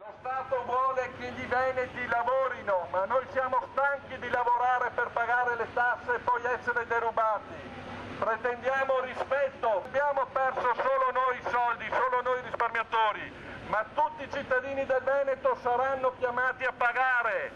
Lo Stato vuole che gli veneti lavorino, ma noi siamo stanchi di lavorare per pagare le tasse e poi essere derubati. Pretendiamo rispetto. Abbiamo perso solo noi i soldi, solo noi risparmiatori, ma tutti i cittadini del Veneto saranno chiamati a pagare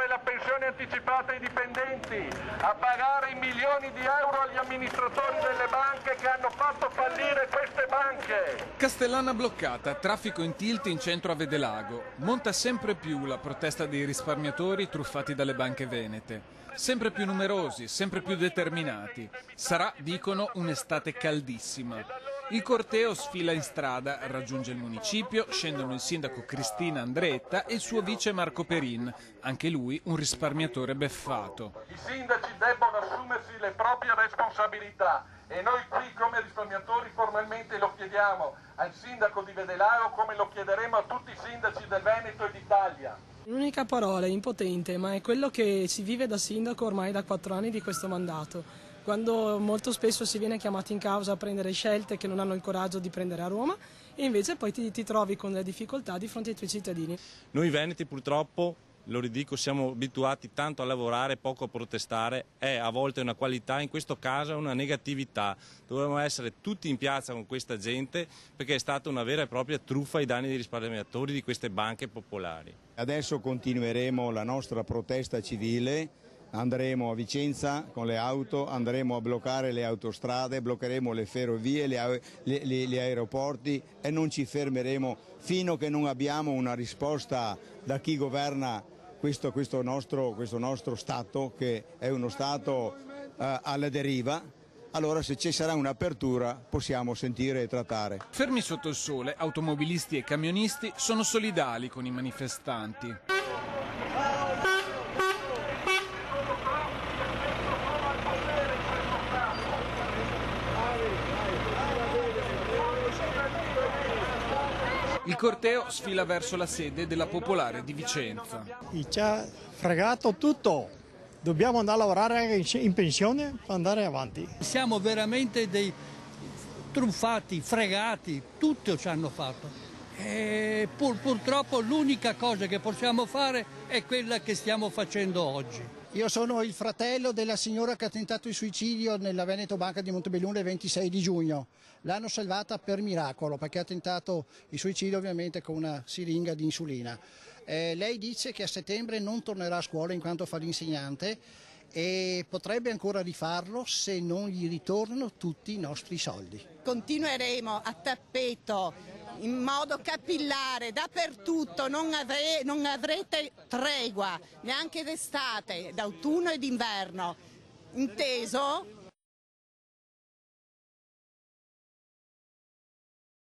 la pensione anticipata ai dipendenti, a pagare i milioni di euro agli amministratori delle banche che hanno fatto fallire queste banche. Castellana bloccata, traffico in tilt in centro a Vedelago. Monta sempre più la protesta dei risparmiatori truffati dalle banche venete. Sempre più numerosi, sempre più determinati. Sarà, dicono, un'estate caldissima. Il corteo sfila in strada, raggiunge il municipio, scendono il sindaco Cristina Andretta e il suo vice Marco Perin, anche lui un risparmiatore beffato. I sindaci debbono assumersi le proprie responsabilità e noi qui come risparmiatori formalmente lo chiediamo al sindaco di Vedelago come lo chiederemo a tutti i sindaci del Veneto e d'Italia. L'unica parola è impotente, ma è quello che si vive da sindaco ormai da 4 anni di questo mandato, quando molto spesso si viene chiamati in causa a prendere scelte che non hanno il coraggio di prendere a Roma e invece poi ti trovi con le difficoltà di fronte ai tuoi cittadini. Noi veneti purtroppo, lo ridico, siamo abituati tanto a lavorare, poco a protestare, è a volte una qualità, in questo caso è una negatività. Dovevamo essere tutti in piazza con questa gente perché è stata una vera e propria truffa ai danni dei risparmiatori di queste banche popolari. Adesso continueremo la nostra protesta civile, andremo a Vicenza con le auto, andremo a bloccare le autostrade, bloccheremo le ferrovie, gli aeroporti e non ci fermeremo fino a che non abbiamo una risposta da chi governa questo nostro Stato, che è uno Stato alla deriva. Allora se ci sarà un'apertura possiamo sentire e trattare. Fermi sotto il sole, automobilisti e camionisti sono solidali con i manifestanti. Il corteo sfila verso la sede della Popolare di Vicenza. Ci ha fregato tutto, dobbiamo andare a lavorare in pensione per andare avanti. Siamo veramente dei truffati, fregati, tutto ci hanno fatto. E purtroppo l'unica cosa che possiamo fare è quella che stiamo facendo oggi. Io sono il fratello della signora che ha tentato il suicidio nella Veneto Banca di Montebelluna il 26 di giugno. L'hanno salvata per miracolo perché ha tentato il suicidio ovviamente con una siringa di insulina. Lei dice che a settembre non tornerà a scuola in quanto fa l'insegnante e potrebbe ancora rifarlo se non gli ritornano tutti i nostri soldi. Continueremo a tappeto in modo capillare dappertutto, non avrete tregua neanche d'estate, d'autunno e d'inverno, inteso?